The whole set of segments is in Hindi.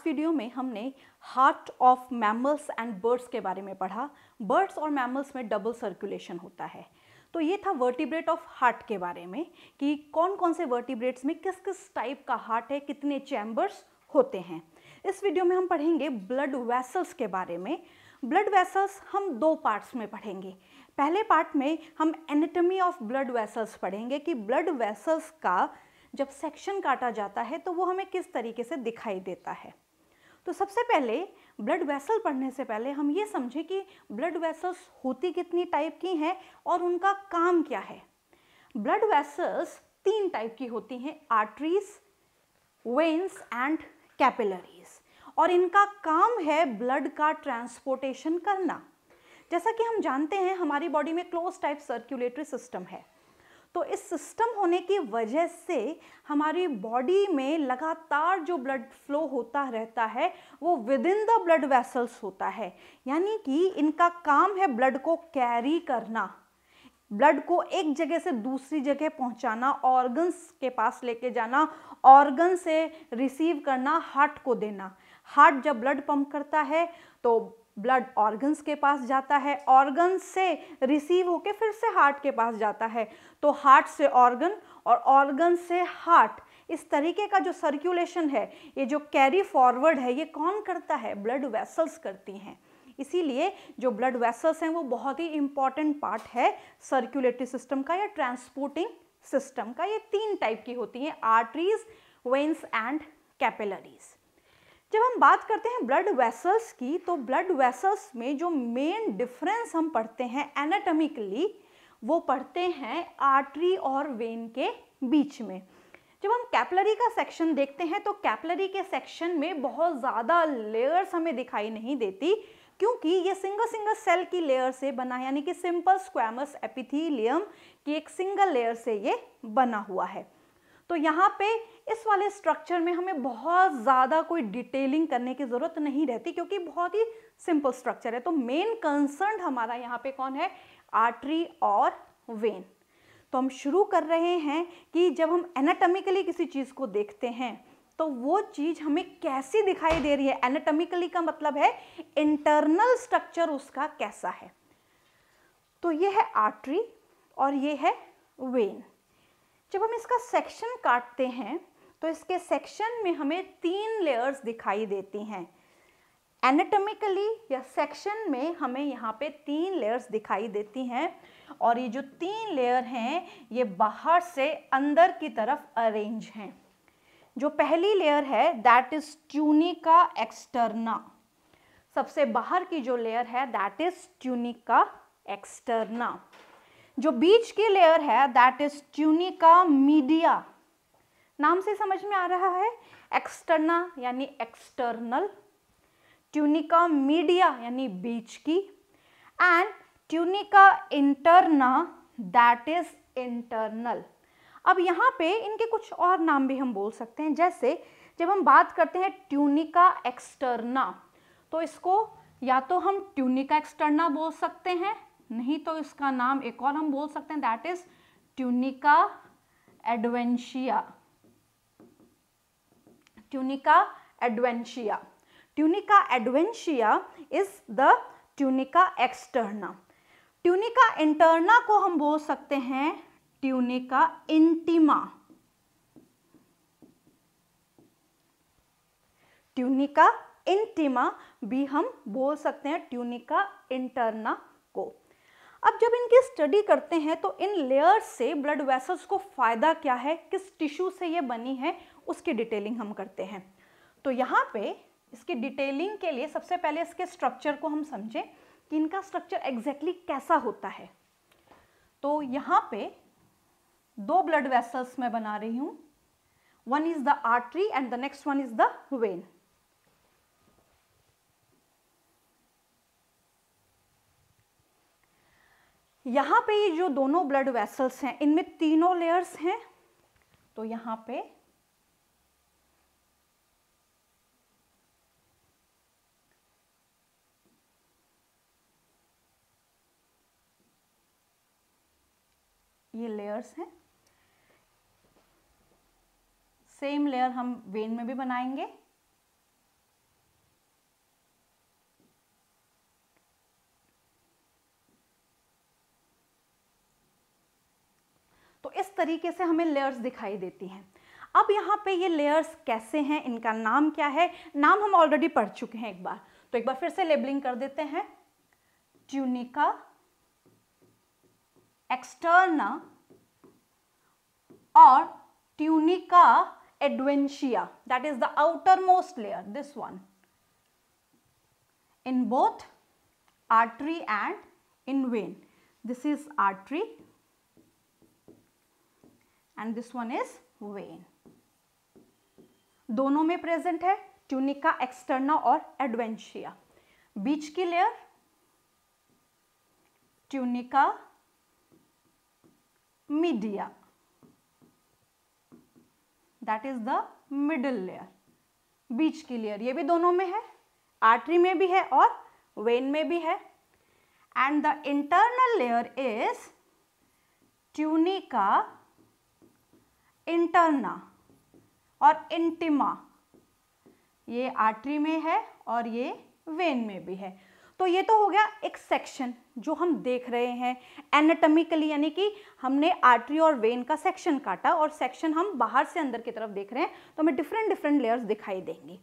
वीडियो में हमने heart of mammals and birds के बारे में पढ़ा। बर्ड्स और मैमल्स में डबल सर्कुलेशन होता है। तो ये था वर्टिब्रेट ऑफ हार्ट के बारे में कि कौन कौन से वर्टिब्रेट्स में किस किस टाइप का हार्ट है, कितने चैम्बर्स होते हैं। इस वीडियो में हम पढ़ेंगे ब्लड वेसल्स के बारे में। ब्लड वेसल्स हम दो पार्ट्स में पढ़ेंगे। पहले पार्ट में हम एनाटॉमी ऑफ ब्लड वेसल्स पढ़ेंगे कि ब्लड वेसल्स का जब सेक्शन काटा जाता है तो वो हमें किस तरीके से दिखाई देता है। तो सबसे पहले ब्लड वेसल पढ़ने से पहले हम ये समझें कि ब्लड वेसल्स होती कितनी टाइप की हैं और उनका काम क्या है। ब्लड वेसल्स तीन टाइप की होती हैं, आर्टरीज, वेन्स एंड कैपिलरीज, और इनका काम है ब्लड का ट्रांसपोर्टेशन करना। जैसा कि हम जानते हैं हमारी बॉडी में क्लोज टाइप सर्कुलेटरी सिस्टम है, तो इस सिस्टम होने की वजह से हमारी बॉडी में लगातार जो ब्लड फ्लो होता रहता है वो with in the blood vessels होता है। यानी कि इनका काम है ब्लड को कैरी करना, ब्लड को एक जगह से दूसरी जगह पहुंचाना, ऑर्गन्स के पास लेके जाना, ऑर्गन से रिसीव करना, हार्ट को देना। हार्ट जब ब्लड पंप करता है तो ब्लड ऑर्गन्स के पास जाता है, ऑर्गन से रिसीव होके फिर से हार्ट के पास जाता है, तो हार्ट से ऑर्गन और ऑर्गन से हार्ट। इस तरीके का जो सर्कुलेशन है, ये जो कैरी फॉरवर्ड है, ये कौन करता है? ब्लड वेसल्स करती हैं। इसीलिए जो ब्लड वेसल्स हैं वो बहुत ही इंपॉर्टेंट पार्ट है सर्कुलेटरी सिस्टम का या ट्रांसपोर्टिंग सिस्टम का। ये तीन टाइप की होती हैं, आर्टरीज, वेन्स एंड कैपिलरीज। जब हम बात करते हैं ब्लड वेसल्स की, तो ब्लड वेसल्स में जो मेन डिफरेंस हम पढ़ते हैं एनाटॉमिकली, वो पढ़ते हैं आर्टरी और वेन के बीच में। जब हम कैपिलरी का सेक्शन देखते हैं तो कैपिलरी के सेक्शन में बहुत ज़्यादा लेयर्स हमें दिखाई नहीं देती, क्योंकि ये सिंगल सिंगल सेल की लेयर से बना है, यानी कि सिंपल स्क्वैमस एपिथेलियम की एक सिंगल लेयर से ये बना हुआ है। तो यहाँ पे इस वाले स्ट्रक्चर में हमें बहुत ज़्यादा कोई डिटेलिंग करने की ज़रूरत नहीं रहती, क्योंकि बहुत ही सिंपल स्ट्रक्चर है। तो मेन कंसर्न हमारा यहाँ पे कौन है? आर्टरी और वेन। तो हम शुरू कर रहे हैं कि जब हम एनाटॉमिकली किसी चीज़ को देखते हैं तो वो चीज़ हमें कैसी दिखाई दे रही है। एनाटॉमिकली का मतलब है इंटरनल स्ट्रक्चर उसका कैसा है। तो ये है आर्टरी और ये है वेन। जब हम इसका सेक्शन काटते हैं तो इसके सेक्शन में हमें तीन लेयर्स दिखाई देती हैं। एनाटॉमिकली या सेक्शन में हमें यहाँ पे तीन लेयर्स दिखाई देती हैं, और ये जो तीन लेयर हैं ये बाहर से अंदर की तरफ अरेंज हैं। जो पहली लेयर है दैट इज ट्यूनिका एक्सटर्ना। सबसे बाहर की जो लेयर है दैट इज ट्यूनिका एक्सटर्ना। जो बीच की लेयर है दैट इज ट्यूनिका मीडिया। नाम से समझ में आ रहा है, एक्सटर्ना यानी एक्सटर्नल, ट्यूनिका मीडिया यानी बीच की, and tunica interna that is internal. अब यहाँ पे इनके कुछ और नाम भी हम बोल सकते हैं। जैसे जब हम बात करते हैं ट्यूनिका एक्सटर्ना, तो इसको या तो हम ट्यूनिका एक्सटर्ना बोल सकते हैं, नहीं तो इसका नाम एक और हम बोल सकते हैं that is tunica adventitia. Tunica adventitia. Tunica adventitia is the tunica externa. Tunica interna को हम बोल सकते हैं ट्यूनिका इंटिमा। ट्यूनिका इंटिमा भी हम बोल सकते हैं ट्यूनिका इंटरना को। अब जब इनकी स्टडी करते हैं तो इन लेयर्स से ब्लड वेसल्स को फायदा क्या है, किस टिश्यू से ये बनी है, उसकी डिटेलिंग हम करते हैं। तो यहाँ पे इसकी डिटेलिंग के लिए सबसे पहले इसके स्ट्रक्चर को हम समझें कि इनका स्ट्रक्चर एग्जैक्टली कैसा होता है। तो यहाँ पे दो ब्लड वेसल्स मैं बना रही हूँ, one is the artery and the next one is the when. यहाँ पे ये जो दोनों ब्लड वेसल्स हैं इनमें तीनों लेयर्स हैं। तो यहाँ पे ये लेयर्स हैं। सेम लेयर हम वेन में भी बनाएंगे। तरीके से हमें लेयर्स दिखाई देती हैं। अब यहाँ पे ये लेयर्स कैसे हैं, इनका नाम क्या है, नाम हम ऑलरेडी पढ़ चुके हैं एक बार, तो एक बार फिर से लेबलिंग कर देते हैं। ट्यूनिका एक्सटर्ना और tunica adventitia, that is the outermost layer, this one, in both artery and in vein. This is artery and this one is vein. दोनों में प्रेजेंट है ट्यूनिका एक्सटर्ना और एडवेंशिया। बीच की layer tunica media, that is the middle layer. बीच की लेयर ये भी दोनों में है, आर्टरी में भी है और वेन में भी है। And the internal layer is tunica interna और इंटिमा, ये आर्टरी में है और ये वेन में भी है। तो ये तो हो गया एक सेक्शन जो हम देख रहे हैं एनाटॉमिकली, यानी कि हमने आर्टरी और वेन का सेक्शन काटा और सेक्शन हम बाहर से अंदर की तरफ देख रहे हैं, तो हमें डिफरेंट डिफरेंट लेयर्स दिखाई देंगी।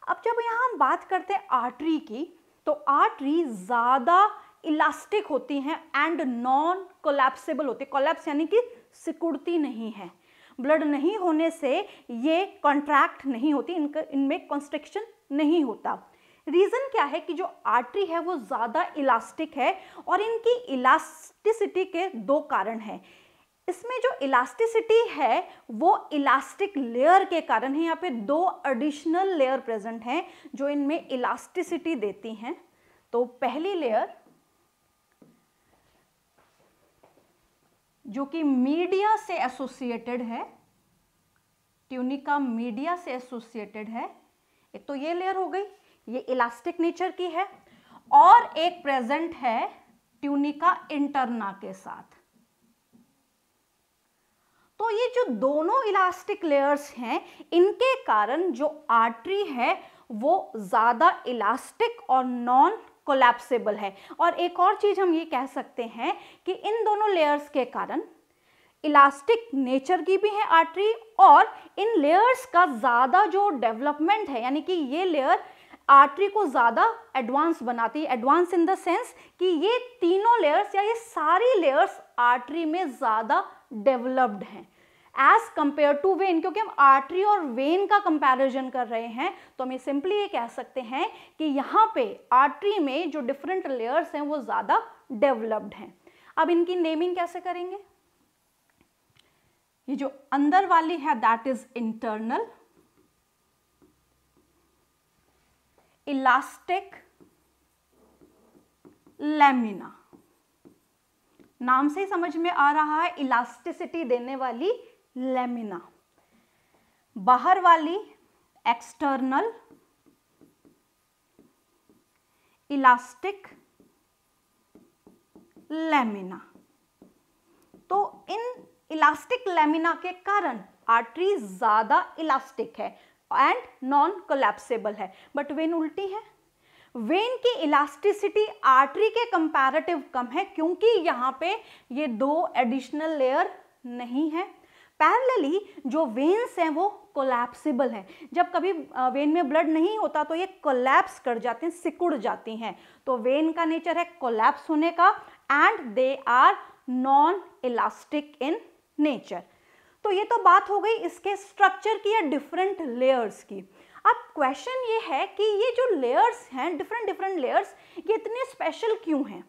अब जब यहाँ हम बात करते हैं आर्टरी की, तो आर्टरी ज़्यादा इलास्टिक होती हैं एंड नॉन कोलैप्सेबल होती है। कोलैप्स यानी कि सिकुड़ती नहीं है, ब्लड नहीं होने से ये कॉन्ट्रैक्ट नहीं होती, इनमें कॉन्स्ट्रिक्शन नहीं होता। रीज़न क्या है कि जो आर्टरी है वो ज़्यादा इलास्टिक है और इनकी इलास्टिसिटी के दो कारण हैं। इसमें जो इलास्टिसिटी है वो इलास्टिक लेयर के कारण है। यहाँ पे दो एडिशनल लेयर प्रेजेंट हैं जो इनमें इलास्टिसिटी देती हैं। तो पहली लेयर जो कि मीडिया से एसोसिएटेड है, ट्यूनिका मीडिया से एसोसिएटेड है, एक तो ये लेयर हो गई, ये इलास्टिक नेचर की है, और एक प्रेजेंट है ट्यूनिका इंटरना के साथ। तो ये जो दोनों इलास्टिक लेयर्स हैं, इनके कारण जो आर्टरी है वो ज्यादा इलास्टिक और नॉन कोलैप्सेबल है। और एक और चीज हम ये कह सकते हैं कि इन दोनों लेयर्स के कारण इलास्टिक नेचर की भी है आर्टरी, और इन लेयर्स का ज़्यादा जो डेवलपमेंट है, यानी कि ये लेयर आर्टरी को ज़्यादा एडवांस बनाती है। एडवांस इन द सेंस कि ये तीनों लेयर्स या ये सारी लेयर्स आर्टरी में ज़्यादा डेवलप्ड हैं एज कंपेयर टू वेन। क्योंकि हम आर्टरी और वेन का कंपैरिजन कर रहे हैं, तो हम सिंपली ये कह सकते हैं कि यहाँ पे आर्टरी में जो डिफरेंट लेयर्स हैं वो ज़्यादा डेवलप्ड हैं। अब इनकी नेमिंग कैसे करेंगे? ये जो अंदर वाली है that is internal elastic lamina, नाम से ही समझ में आ रहा है इलास्टिसिटी देने वाली लैमिना। बाहर वाली एक्सटर्नल इलास्टिक लैमिना। तो इन इलास्टिक लैमिना के कारण आर्टरी ज्यादा इलास्टिक है एंड नॉन कोलैप्सेबल है, बट वेन उल्टी है। वेन की इलास्टिसिटी आर्टरी के कंपैरेटिव कम है क्योंकि यहाँ पे ये दो एडिशनल लेयर नहीं है। पैरेलली जो वेन्स हैं वो कोलैप्सिबल हैं। जब कभी वेन में ब्लड नहीं होता तो ये कोलैप्स कर जाते हैं, सिकुड़ जाती हैं। तो वेन का नेचर है कोलैप्स होने का and they are non elastic in nature. तो ये तो बात हो गई इसके स्ट्रक्चर की या डिफरेंट लेयर्स की। अब क्वेश्चन ये है कि ये जो लेयर्स हैं, डिफरेंट लेयर्स, ये इतने स्पेशल क्यों हैं?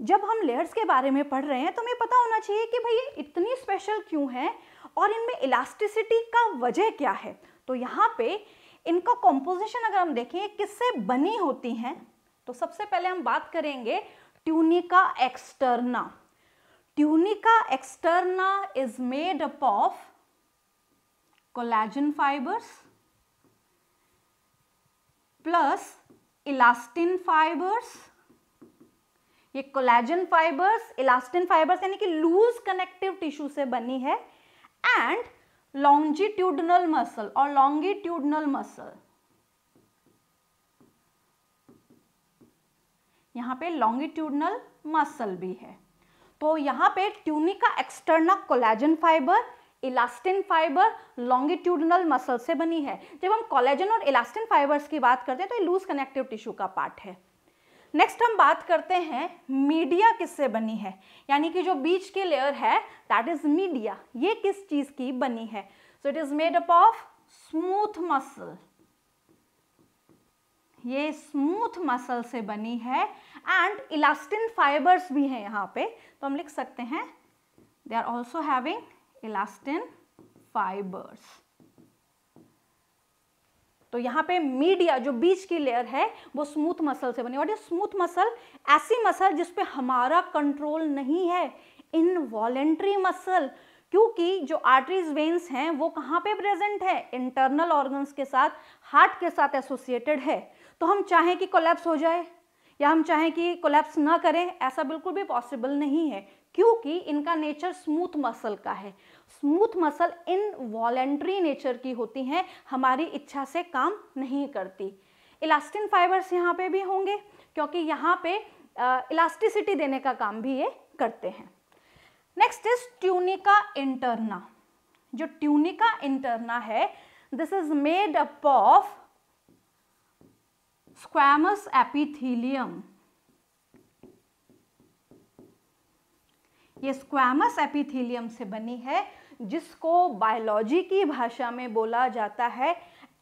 जब हम लेयर्स के बारे में पढ़ रहे हैं तो हमें पता होना चाहिए कि भाई ये इतनी स्पेशल क्यों है और इनमें इलास्टिसिटी का वजह क्या है। तो यहाँ पे इनका कॉम्पोजिशन अगर हम देखें किससे बनी होती हैं, तो सबसे पहले हम बात करेंगे tunica externa. Tunica externa is made up of collagen fibers plus elastin fibers। ये कोलेजन फाइबर्स, इलास्टिन फाइबर्स यानी कि लूज कनेक्टिव टिश्यू से बनी है, एंड लॉन्जिट्यूडनल मसल और लॉन्गिट्यूडनल मसल। यहां पे लॉन्गिट्यूडनल मसल भी है। तो यहाँ पे tunica externa collagen fibre, elastin fibre, longitudinal muscle से बनी है। जब हम कोलेजन और इलास्टिन फाइबर्स की बात करते हैं तो ये लूज कनेक्टिव टिश्यू का पार्ट है। नेक्स्ट हम बात करते हैं मीडिया किससे बनी है, यानी कि जो बीच की लेयर है दैट इज मीडिया, ये किस चीज की बनी है। So it is made up of smooth muscle, ये स्मूथ मसल से बनी है। एंड इलास्टिन फाइबर्स भी हैं यहाँ पे, तो हम लिख सकते हैं they are also having elastin fibres. तो यहाँ पे मीडिया जो बीच की लेयर है वो स्मूथ मसल से बनी। और ये स्मूथ मसल ऐसी मसल जिस पे हमारा कंट्रोल नहीं है, इनवॉलेंट्री मसल, क्योंकि जो आर्टरीज वेन्स हैं वो कहाँ पे प्रेजेंट है, इंटरनल ऑर्गन्स के साथ, हार्ट के साथ एसोसिएटेड है। तो हम चाहें कि कोलैप्स हो जाए या हम चाहें कि कोलैप्स ना करें, ऐसा बिल्कुल भी पॉसिबल नहीं है, क्योंकि इनका नेचर स्मूथ मसल का है। स्मूथ मसल इनवॉलेंट्री नेचर की होती हैं, हमारी इच्छा से काम नहीं करती। इलास्टिन फाइबर्स यहाँ पे भी होंगे क्योंकि यहाँ पे इलास्टिसिटी देने का काम भी ये करते हैं। Next is tunica interna. जो ट्यूनिका इंटरना है this is made up of squamous epithelium. ये स्क्वैमस एपिथेलियम से बनी है, जिसको बायोलॉजी की भाषा में बोला जाता है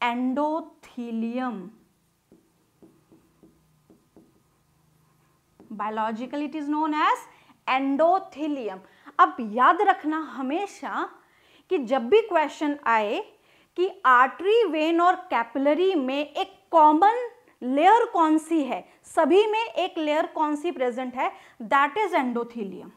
endothelium. Biologically it is known as endothelium. अब याद रखना हमेशा कि जब भी क्वेश्चन आए कि आर्टरी, वेन और कैपिलरी में एक कॉमन लेयर कौन सी है, सभी में एक लेयर कौन सी प्रेजेंट है, दैट इज एंडोथीलियम।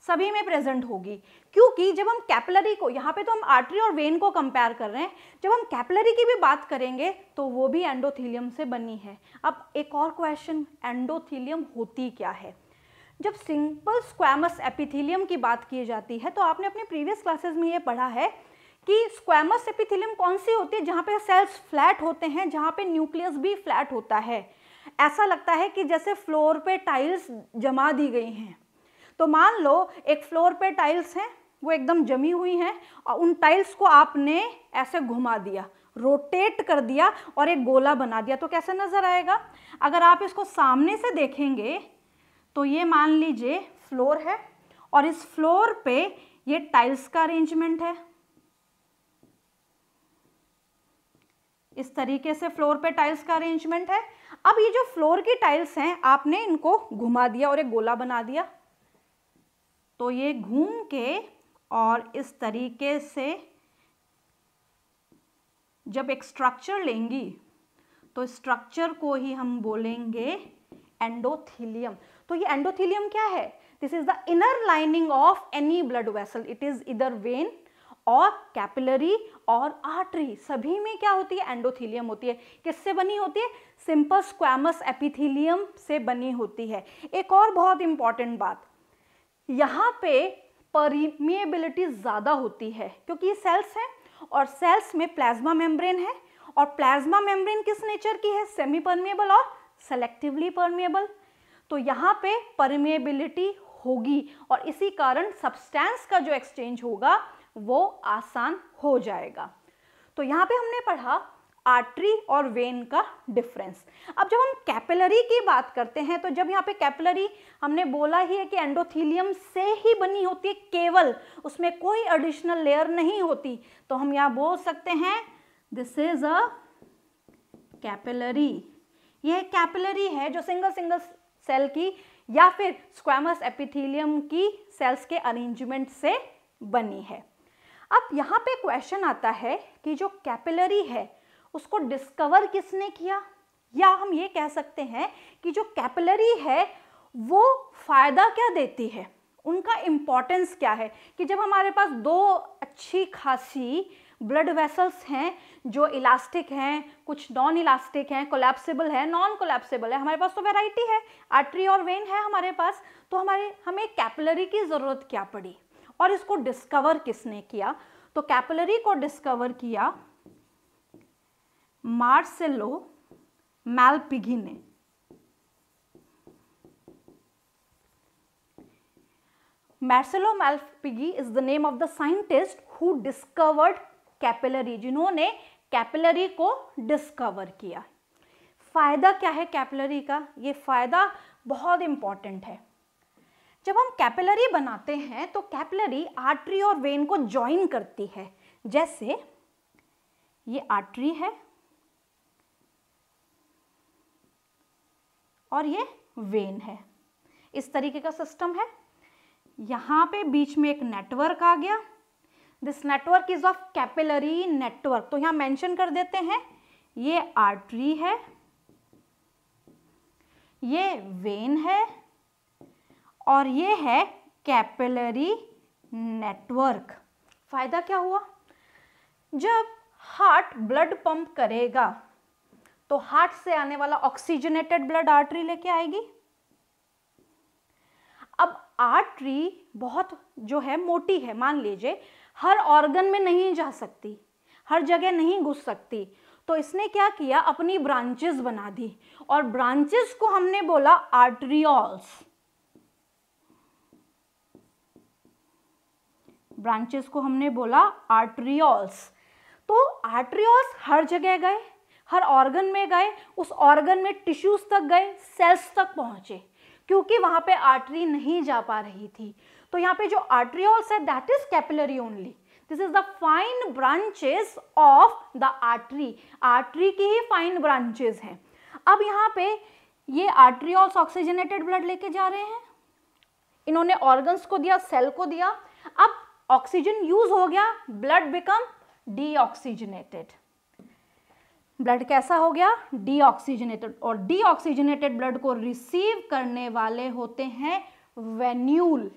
सभी में प्रेजेंट होगी, क्योंकि जब हम कैपिलरी को, यहाँ पे तो हम आर्टरी और वेन को कंपेयर कर रहे हैं, जब हम कैपिलरी की भी बात करेंगे तो वो भी एंडोथीलियम से बनी है। अब एक और क्वेश्चन, एंडोथीलियम होती क्या है। जब सिंपल स्क्वैमस एपिथेलियम की बात की जाती है तो आपने अपने प्रीवियस क्लासेस में ये पढ़ा है कि स्क्वैमस एपिथेलियम कौन सी होती है, जहाँ पे सेल्स फ्लैट होते हैं, जहाँ पे न्यूक्लियस भी फ्लैट होता है। ऐसा लगता है कि जैसे फ्लोर पे टाइल्स जमा दी गई हैं। तो मान लो एक फ्लोर पे टाइल्स हैं, वो एकदम जमी हुई हैं, और उन टाइल्स को आपने ऐसे घुमा दिया, रोटेट कर दिया और एक गोला बना दिया, तो कैसे नजर आएगा। अगर आप इसको सामने से देखेंगे तो ये मान लीजिए फ्लोर है और इस फ्लोर पे ये टाइल्स का अरेंजमेंट है। इस तरीके से फ्लोर पे टाइल्स का अरेंजमेंट है। अब ये जो फ्लोर की टाइल्स हैं आपने इनको घुमा दिया और एक गोला बना दिया, तो ये घूम के और इस तरीके से जब एक स्ट्रक्चर लेंगी तो स्ट्रक्चर को ही हम बोलेंगे एंडोथीलियम। तो ये एंडोथीलियम क्या है, this is the inner lining of any blood vessel. It is इधर वेन और कैपिलरी और आर्टरी, सभी में क्या होती है, एंडोथीलियम होती है। किससे बनी होती है, सिंपल स्क्वैमस एपिथेलियम से बनी होती है। एक और बहुत इंपॉर्टेंट बात, यहाँ पे परमिएबिलिटी ज़्यादा होती है क्योंकि ये सेल्स हैं और सेल्स में प्लाज्मा मेम्ब्रेन है, और प्लाज्मा मेम्ब्रेन किस नेचर की है, सेमी परमिएबल और सेलेक्टिवली परमिएबल। तो यहाँ पे परमिएबिलिटी होगी और इसी कारण सब्सटेंस का जो एक्सचेंज होगा वो आसान हो जाएगा। तो यहाँ पे हमने पढ़ा आर्टरी और वेन का डिफरेंस। अब जब हम कैपिलरी की बात करते हैं तो जब यहाँ पे कैपिलरी हमने बोला ही है कि एंडोथीलियम से ही बनी होती है केवल, उसमें कोई एडिशनल लेयर नहीं होती, तो हम यहाँ बोल सकते हैं दिस इज अ कैपिलरी। यह कैपिलरी है जो सिंगल सेल की या फिर स्क्वैमस एपिथेलियम की सेल्स के अरेंजमेंट से बनी है। अब यहाँ पे क्वेश्चन आता है कि जो कैपिलरी है उसको डिस्कवर किसने किया, या हम ये कह सकते हैं कि जो कैपिलरी है वो फायदा क्या देती है, उनका इम्पोर्टेंस क्या है। कि जब हमारे पास दो अच्छी खासी ब्लड वेसल्स हैं जो इलास्टिक हैं, कुछ नॉन इलास्टिक हैं, कोलैप्सिबल है, नॉन कोलैप्सिबल है, हमारे पास तो वैरायटी है, आर्टरी और वेन है हमारे पास, तो हमें कैपिलरी की ज़रूरत क्या पड़ी और इसको डिस्कवर किसने किया। तो कैपिलरी को डिस्कवर किया मार्सेलो मैलपिघी ने। Marcello Malpighi is the name of the scientist who discovered capillary, जिन्होंने कैपिलरी को डिस्कवर किया। फायदा क्या है कैपिलरी का? ये फायदा बहुत इंपॉर्टेंट है। जब हम कैपिलरी बनाते हैं तो कैपिलरी आर्टरी और वेन को ज्वाइन करती है। जैसे ये आर्टरी है और ये वेन है, इस तरीके का सिस्टम है। यहाँ पे बीच में एक नेटवर्क आ गया, this network is of capillary network. तो यहाँ मेंशन कर देते हैं ये आर्टरी है, ये वेन है और ये है कैपिलरी नेटवर्क। फायदा क्या हुआ? जब हार्ट ब्लड पंप करेगा तो हार्ट से आने वाला ऑक्सीजनेटेड ब्लड आर्टरी लेके आएगी। अब आर्टरी बहुत जो है मोटी है, मान लीजिए हर ऑर्गन में नहीं जा सकती, हर जगह नहीं घुस सकती, तो इसने क्या किया, अपनी ब्रांचेस बना दी और ब्रांचेस को हमने बोला आर्टरियोल्स। ब्रांचेस को हमने बोला आर्टरियोल्स। तो आर्टरियोल्स हर जगह गए, हर ऑर्गन में गए, उस ऑर्गन में टिश्यूज तक गए, सेल्स तक पहुंचे, क्योंकि वहां पे आर्टरी नहीं जा पा रही थी। तो यहाँ पे जो आर्टरियोल्स है that is capillary only. This is the fine branches of the artery. Artery की ही फाइन ब्रांचेस हैं। अब यहाँ पे ये आर्टरियोल्स ऑक्सीजनेटेड ब्लड लेके जा रहे हैं, इन्होंने ऑर्गन्स को दिया, सेल को दिया। अब ऑक्सीजन यूज हो गया, ब्लड बिकम डीऑक्सीजनेटेड। ब्लड कैसा हो गया? डीऑक्सीजनेटेड। और डीऑक्सीजनेटेड ब्लड को रिसीव करने वाले होते हैं वेन्यूल।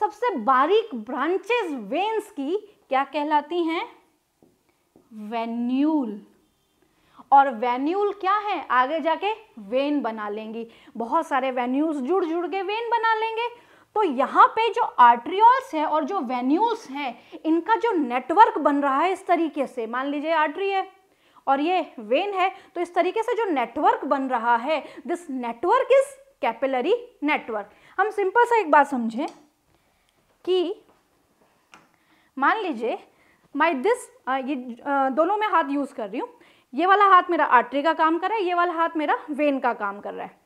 सबसे बारीक ब्रांचेस वेन्स की क्या कहलाती हैं? वेन्यूल। और वेन्यूल क्या है? आगे जाके वेन बना लेंगी, बहुत सारे वेन्यूल्स जुड़ जुड़ के वेन बना लेंगे। तो यहाँ पे जो आर्टरियोल्स है और जो वेन्यूल्स हैं, इनका जो नेटवर्क बन रहा है इस तरीके से, मान लीजिए आर्टरी है और ये वेन है, तो इस तरीके से जो नेटवर्क बन रहा है, this network is capillary network. हम सिंपल सा एक बात समझें कि मान लीजिए ये दोनों में हाथ यूज कर रही हूँ, ये वाला हाथ मेरा आर्टरी का काम कर रहा है, ये वाला हाथ मेरा वेन का काम कर रहा है।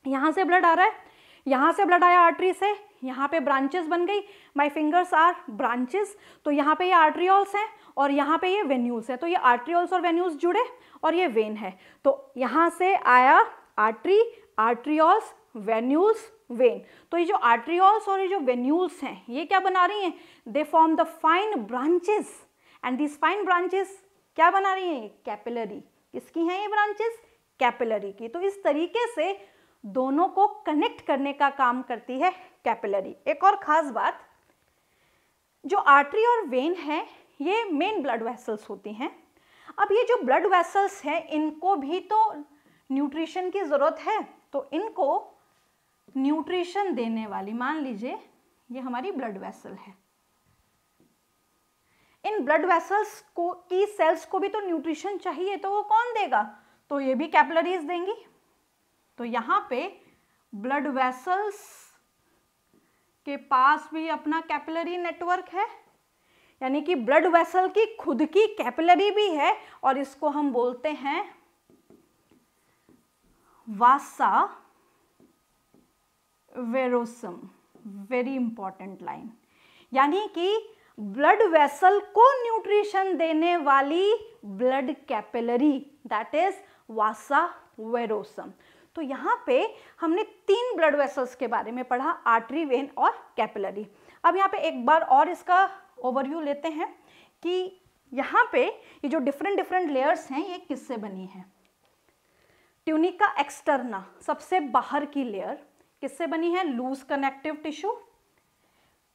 यहाँ से ब्लड आ रहा है, यहाँ से ब्लड आया आर्टरी से, यहाँ पे ब्रांचेस बन गई, माय फिंगर्स आर ब्रांचेस। तो यहाँ पे ये आर्टरियोल्स हैं और यहाँ पे ये वेन्यूल्स है। तो ये आर्टरियोल्स और वेन्यूल्स जुड़े और ये वेन है। तो यहाँ से आया आर्टरी, आर्टरियोल्स, वेन्यूल्स, वेन। तो ये जो आर्टरियोल्स और ये जो वेन्यूल्स हैं, ये क्या बना रही हैं? They form the fine branches and this fine branches क्या बना रही हैं? कैपिलरी। किसकी हैं ये ब्रांचेस? कैपिलरी की। तो इस तरीके से दोनों को कनेक्ट करने का काम करती है कैपिलरी। एक और खास बात, जो आर्टरी और वेन है ये मेन ब्लड वेसल्स होती हैं। अब ये जो ब्लड वेसल्स हैं, इनको भी तो न्यूट्रिशन की ज़रूरत है, तो इनको न्यूट्रिशन देने वाली, मान लीजिए ये हमारी ब्लड वेसल है, इन ब्लड वेसल्स को की सेल्स को भी तो न्यूट्रिशन चाहिए, तो वो कौन देगा? तो ये भी कैपिलरीज देंगी। तो यहाँ पे ब्लड वेसल्स के पास भी अपना कैपिलरी नेटवर्क है, यानी कि ब्लड वेसल की खुद की कैपिलरी भी है और इसको हम बोलते हैं वासा वेरोसम। वेरी इंपॉर्टेंट लाइन, यानी कि ब्लड वेसल को न्यूट्रिशन देने वाली ब्लड कैपिलरी, दैट इज वासा वेरोसम। तो यहाँ पे हमने 3 ब्लड वेसल्स के बारे में पढ़ा, आर्टरी, वेन और कैपिलरी। अब यहाँ पे एक बार और इसका ओवरव्यू लेते हैं कि यहाँ पे ये जो डिफरेंट लेयर्स हैं ये किससे बनी है। ट्यूनिका एक्सटर्ना, सबसे बाहर की लेयर, किससे बनी है? Loose connective tissue,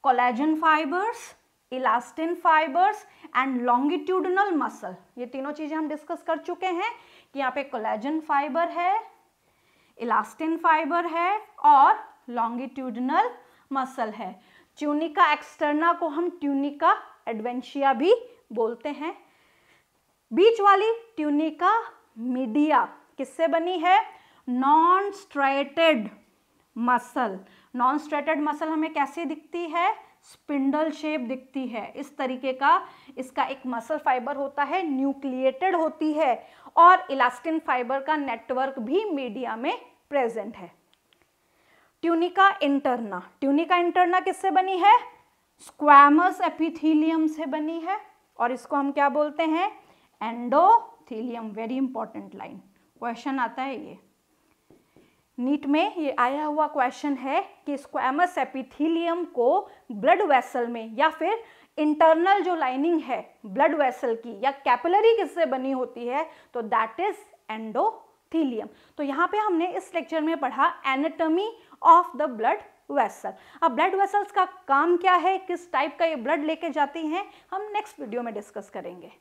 collagen fibres, elastin fibres and longitudinal muscle. ये तीनों चीजें हम डिस्कस कर चुके हैं कि यहाँ पे कोलेजन फाइबर है, इलास्टिन फाइबर है और लॉन्गिट्यूडनल मसल है। ट्यूनिका एक्सटर्ना को हम ट्यूनिका एडवेंशिया भी बोलते हैं। बीच वाली ट्यूनिका मीडिया किससे बनी है? Non striated muscle. Non striated muscle हमें कैसे दिखती है, स्पिंडल शेप दिखती है। इस तरीके का इसका एक मसल फाइबर होता है, न्यूक्लिएटेड होती है और इलास्टिन फाइबर का नेटवर्क भी मीडिया में प्रेजेंट है। ट्यूनिका इंटरना, ट्यूनिका इंटरना किससे बनी है, स्क्वैमस एपिथेलियम से बनी है और इसको हम क्या बोलते हैं, endothelium. Very important line, question आता है ये नीट में, ये आया हुआ क्वेश्चन है कि स्क्वैमस एपिथेलियम को ब्लड वेसल में या फिर इंटरनल जो लाइनिंग है ब्लड वेसल की या कैपिलरी किससे बनी होती है, तो दैट इज एंडोथेलियम। तो यहाँ पे हमने इस लेक्चर में पढ़ा anatomy of the blood vessel. अब ब्लड वेसल्स का काम क्या है, किस टाइप का ये ब्लड लेके जाती हैं, हम नेक्स्ट वीडियो में डिस्कस करेंगे।